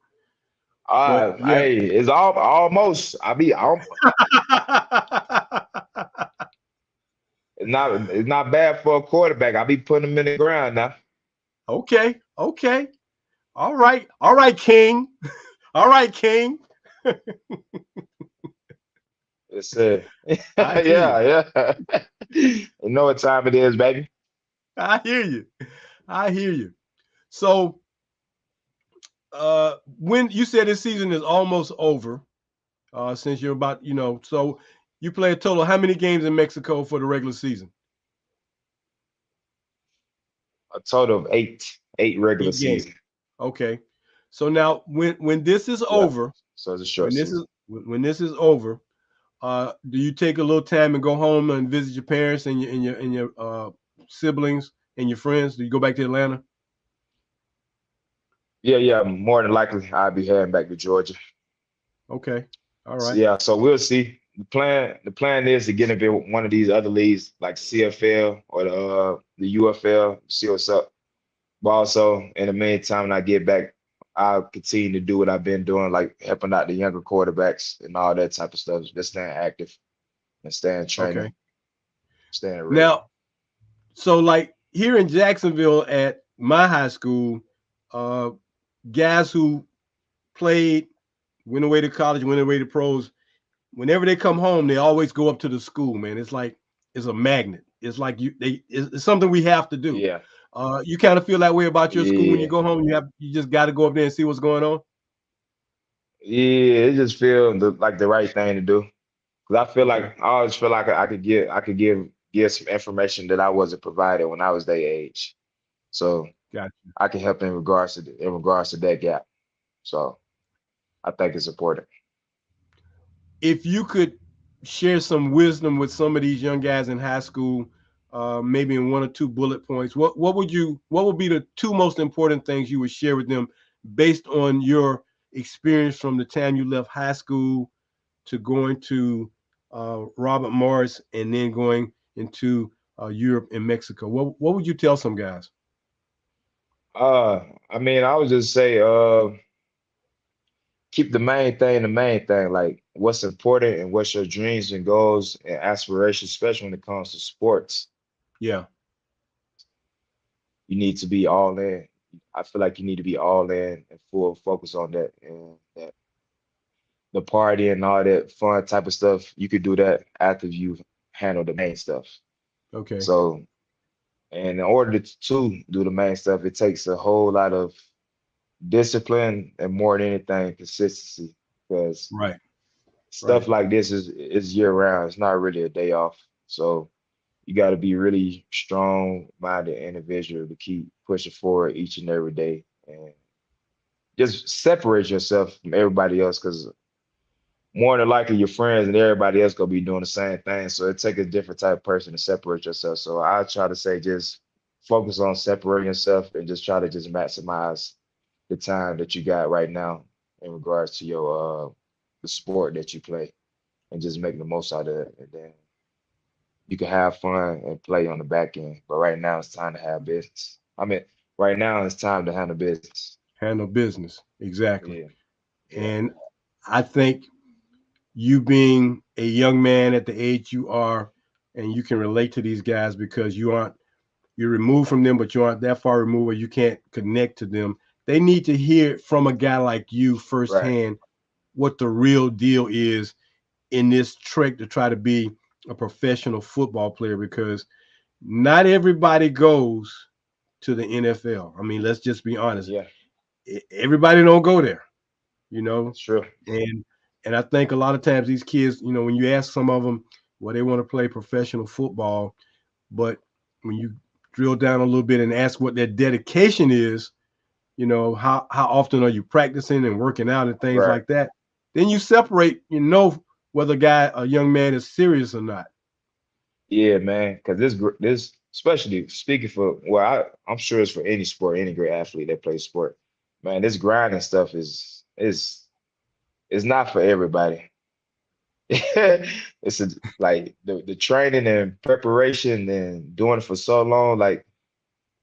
but yeah. Hey, it's almost. It's not bad for a quarterback. I be putting him in the ground now. Okay, okay. All right, King. All right, King. It's I hear you. yeah, yeah. You know what time it is, baby. I hear you. I hear you. So, when you said this season is almost over, since you're about, so you play a total of how many games in Mexico for the regular season? A total of eight regular 8 games. season. Okay. So now, when this is Yeah. over, So it's a short when this season. is when this is over, do you take a little time and go home and visit your parents and your siblings and your friends? Do you go back to Atlanta? Yeah, yeah. More than likely, I'll be heading back to Georgia. Okay. All So right. yeah, so we'll see. The plan is to get into one of these other leagues like CFL or the UFL, see what's up. But also in the meantime, when I get back, I'll continue to do what I've been doing, like helping out the younger quarterbacks and all that type of stuff. Just staying active and staying Okay. training, staying ready. Now, so like here in Jacksonville at my high school, uh, guys who played, went away to college, went away to pros, whenever they come home, they always go up to the school, man. It's like it's a magnet. It's like it's something we have to do. Yeah, You kind of feel that way about your school when you yeah, go home. You just got to go up there and see what's going on. yeah. It just feels like the right thing to do. Because Okay, I always feel like I could give some information that I wasn't provided when I was their age. So gotcha. I can help in regards to that gap. So I think it's important. If you could share some wisdom with some of these young guys in high school, maybe in one or two bullet points, what would be the two most important things you would share with them based on your experience from the time you left high school to going to Robert Morris and then going into Europe and Mexico? What would you tell some guys? I mean, I would just say, keep the main thing, like what's important and what's your dreams and goals and aspirations, especially when it comes to sports. Yeah, You need to be all in. I feel like you need to be all in and full focus on that. And that the party and all that fun type of stuff, you could do that after you handle the main stuff. okay, So, and in order to do the main stuff, it takes a whole lot of discipline and more than anything, consistency. Because right, right. stuff like this is year round. It's not really a day off. So you got to be really strong-minded individual to keep pushing forward each and every day and just separate yourself from everybody else because more than likely your friends and everybody else gonna be doing the same thing. So it takes a different type of person to separate yourself. So I try to say just focus on separating yourself and just try to just maximize the time that you got right now in regards to your the sport that you play and just make the most out of it. And then you can have fun and play on the back end. But right now it's time to have business. I mean, right now it's time to handle business. Handle business exactly. Yeah, yeah, And I think you being a young man at the age you are, and you can relate to these guys because you're removed from them, but you aren't that far removed where you can't connect to them. They need to hear from a guy like you right. firsthand what the real deal is in this trek to try to be a professional football player because not everybody goes to the NFL. I mean, let's just be honest. Yeah, Everybody don't go there, you know. it's true. And and I think a lot of times these kids, when you ask some of them, well, they want to play professional football, but when you drill down a little bit and ask what their dedication is, how often are you practicing and working out and things Right. like that, then you separate, whether a young man is serious or not. Yeah, man, because this especially speaking for well, I'm sure it's for any sport, any great athlete that plays sport. Man, this grinding stuff is not for everybody. It's like the training and preparation and doing it for so long, like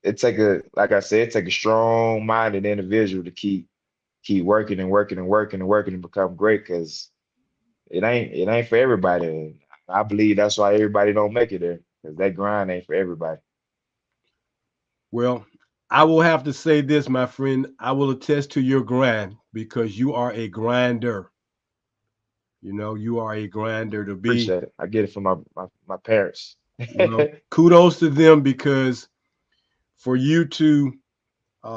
it take a like I said, it take a strong minded individual to keep working and working and working and working and become great because it ain't for everybody. And I believe that's why everybody don't make it there because that grind ain't for everybody. Well, I will have to say this, my friend. I will attest to your grind because you are a grinder. You are a grinder to be. Appreciate it. I get it from my parents. Well, kudos to them because for you to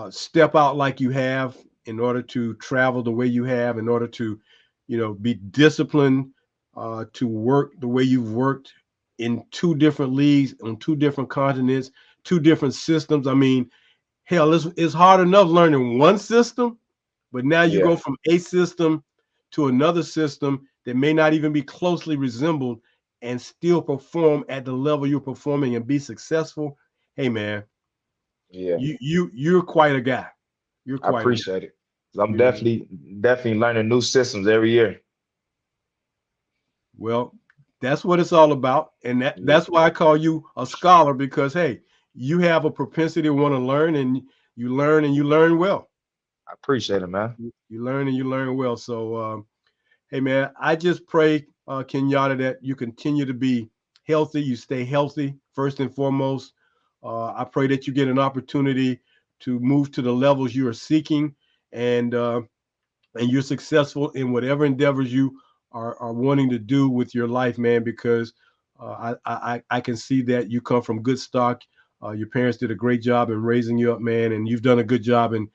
step out like you have in order to travel the way you have, in order to, be disciplined, to work the way you've worked in two different leagues on two different continents, two different systems. I mean, hell, it's hard enough learning one system, but now you Yeah, go from a system to another system that may not even be closely resembled and still perform at the level you're performing and be successful. Hey man, yeah. you're quite a guy. You're I quite a guy. appreciate it. 'Cause I'm You know. definitely learning new systems every year. Well, that's what it's all about, and Yeah, that's why I call you a scholar because hey, you have a propensity to want to learn, and you learn well. I appreciate it, man. You learn and you learn well. So, hey man, I just pray, Kenyatta, that you continue to be healthy. You stay healthy first and foremost. I pray that you get an opportunity to move to the levels you are seeking, and you're successful in whatever endeavors you are wanting to do with your life, man, because I can see that you come from good stock. Your parents did a great job in raising you up, man, and you've done a good job in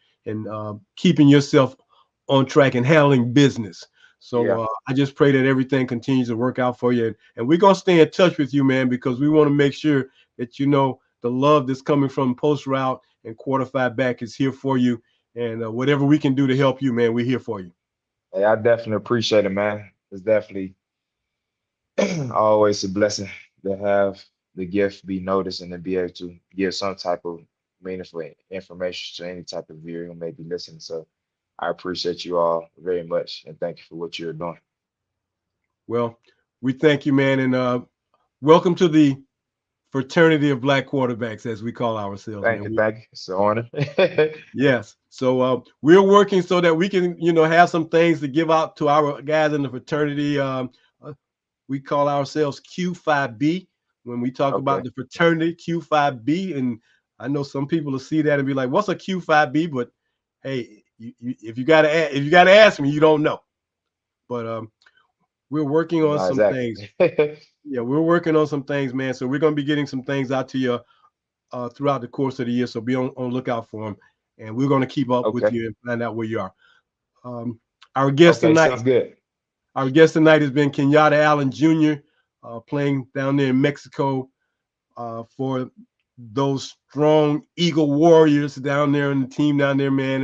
keeping yourself on track and handling business. So Yeah. I just pray that everything continues to work out for you, and we're gonna stay in touch with you, man, because we want to make sure that the love that's coming from post route and quarterfied back is here for you, and whatever we can do to help you, man, we're here for you. Hey, I definitely appreciate it, man. It's definitely always a blessing to have the gift be noticed and to be able to give some type of meaningful information to any type of viewer who may be listening. So I appreciate you all very much and thank you for what you're doing. Well, we thank you, man, and welcome to the fraternity of black quarterbacks, as we call ourselves, Thank man. you, thank you. It's an honor. Yes. So we're working so that we can, have some things to give out to our guys in the fraternity. We call ourselves Q5B when we talk about Okay. the fraternity Q5B. And I know some people will see that and be like, "What's a Q5B?" But hey, if you gotta ask me, you don't know. But we're working on No, some things. exactly. Yeah, we're working on some things, man. So we're gonna be getting some things out to you throughout the course of the year. So be on lookout for them, and we're going to keep up with Okay. you and find out where you are. Um, our guest Okay, tonight, sounds good. has been Kenyatta Allen Jr., playing down there in Mexico for those strong Eagle Warriors down there and the team down there, man.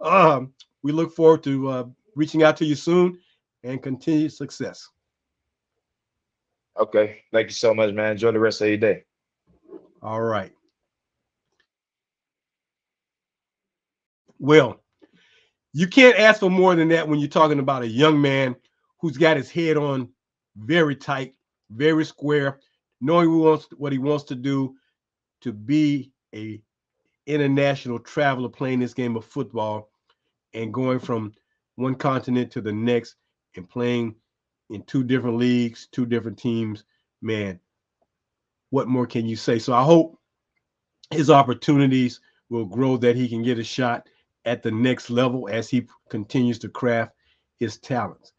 And we look forward to reaching out to you soon and continued success. Okay. Thank you so much, man. Enjoy the rest of your day. All right. Well, you can't ask for more than that when you're talking about a young man who's got his head on very tight, very square, knowing what he wants to do to be a international traveler playing this game of football and going from one continent to the next and playing in two different leagues, two different teams. Man, what more can you say? So I hope his opportunities will grow, that he can get a shot at the next level as he continues to craft his talents.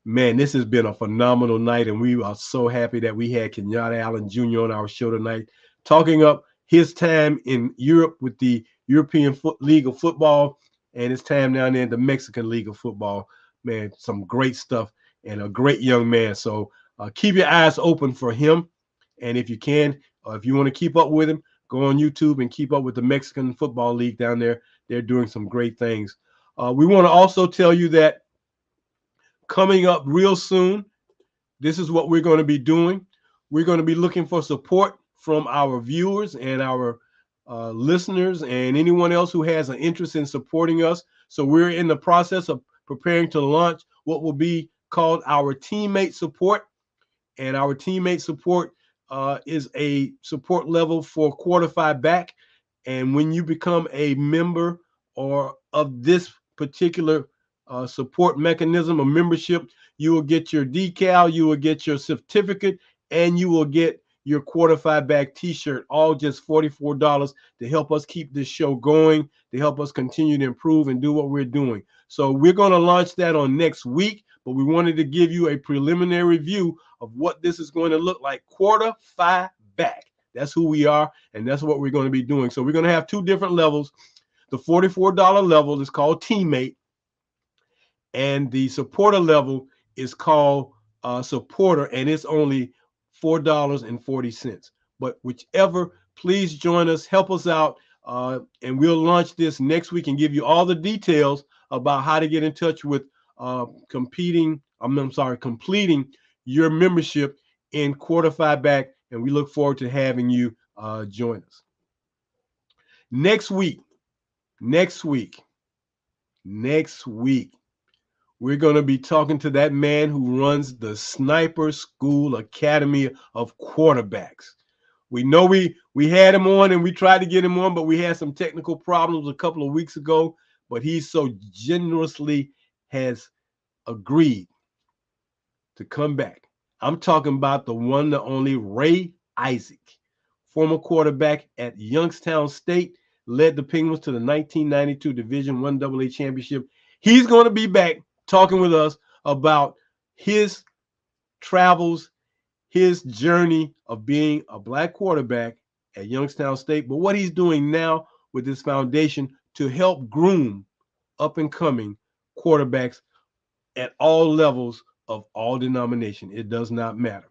Man, this has been a phenomenal night, and we are so happy that we had Kenyatta Allen Jr. on our show tonight, talking up his time in Europe with the European League of Football and his time down there in the Mexican League of Football. Man, some great stuff and a great young man. So keep your eyes open for him. And if you can, if you want to keep up with him, go on YouTube and keep up with the Mexican Football League down there. They're doing some great things. We want to also tell you that coming up real soon, this is what we're going to be doing. We're going to be looking for support from our viewers and our listeners and anyone else who has an interest in supporting us. So we're in the process of preparing to launch what will be called our teammate support. And our teammate support is a support level for quarterback back. And when you become a member or of this particular support mechanism or membership, you will get your decal, you will get your certificate, and you will get your quarterback back t-shirt, all just $44 to help us keep this show going, to help us continue to improve and do what we're doing. So we're going to launch that on next week, but we wanted to give you a preliminary view of what this is going to look like. Quarterback back. That's who we are, and that's what we're going to be doing. So we're going to have two different levels. The $44 level is called teammate, and the supporter level is called supporter, and it's only $4.40. But whichever, please join us, help us out, and we'll launch this next week and give you all the details about how to get in touch with completing your membership in Quarterback Back, and we look forward to having you join us. Next week, we're going to be talking to that man who runs the Sniper School Academy of Quarterbacks. We know we had him on and we tried to get him on, but we had some technical problems a couple of weeks ago. But he so generously has agreed to come back. I'm talking about the one, the only Ray Isaac, former quarterback at Youngstown State, led the Penguins to the 1992 Division I AA championship. He's going to be back talking with us about his travels, his journey of being a black quarterback at Youngstown State, but what he's doing now with this foundation to help groom up and coming quarterbacks at all levels of all denomination. It does not matter.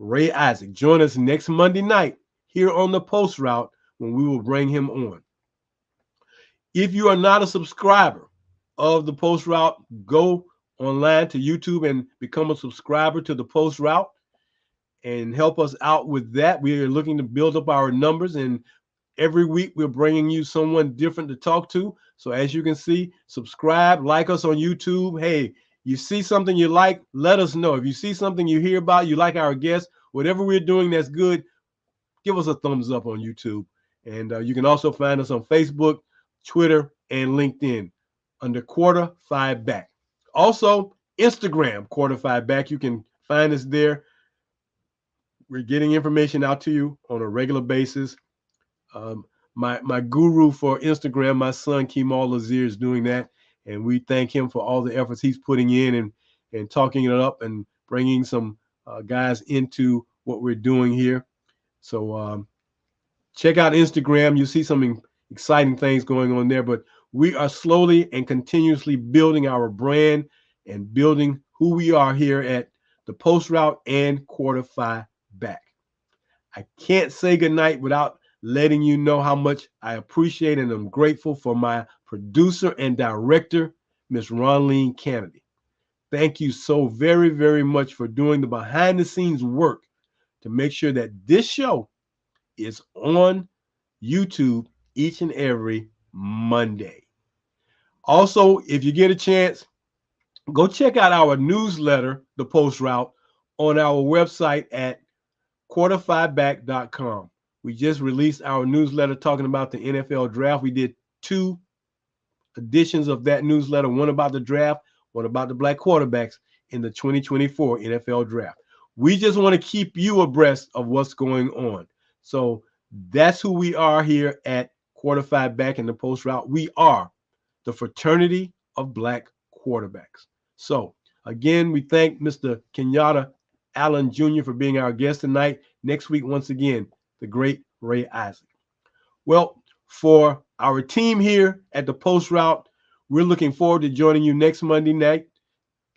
Ray Isaac, join us next Monday night here on the Post Route when we will bring him on. If you are not a subscriber of the Post Route, go online to YouTube and become a subscriber to the Post Route. and help us out with that. We are looking to build up our numbers, and every week we're bringing you someone different to talk to. So as you can see, subscribe, like us on YouTube. Hey, you see something you like, let us know. If you see something you hear about, you like our guests, whatever we're doing that's good, give us a thumbs up on YouTube. And you can also find us on Facebook, Twitter, and LinkedIn under Quarter Five Back. Also, Instagram, Quarter Five Back. You can find us there. We're getting information out to you on a regular basis. Um, my guru for Instagram, my son Kemal Lazier, is doing that, and we thank him for all the efforts he's putting in and talking it up and bringing some guys into what we're doing here. So check out Instagram. You'll see some exciting things going on there, but we are slowly and continuously building our brand and building who we are here at the Post Route and Quarter Five Back. I can't say goodnight without letting you know how much I appreciate and I'm grateful for my producer and director, Miss Ronleen Kennedy. Thank you so very, very much for doing the behind the scenes work to make sure that this show is on YouTube each and every Monday. Also, if you get a chance, go check out our newsletter, The Post Route, on our website at quarter5back.com. We just released our newsletter talking about the NFL draft. We did 2 editions of that newsletter, one about the draft, one about the black quarterbacks in the 2024 NFL draft. We just want to keep you abreast of what's going on. So that's who we are here at Quarter Five Back in the Post Route. We are the fraternity of black quarterbacks. So again, we thank Mr. Kenyatta Allen Jr. for being our guest tonight. Next week, once again, the great Ray Isaac. Well, for our team here at the Post Route, we're looking forward to joining you next Monday night.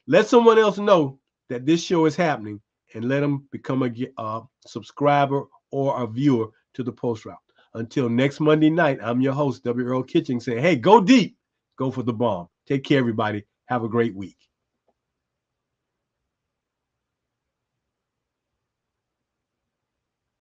Let someone else know that this show is happening and let them become a subscriber or a viewer to the Post Route. Until next Monday night, I'm your host, W. Earl Kitchings, saying, hey, go deep, go for the bomb. Take care, everybody. Have a great week.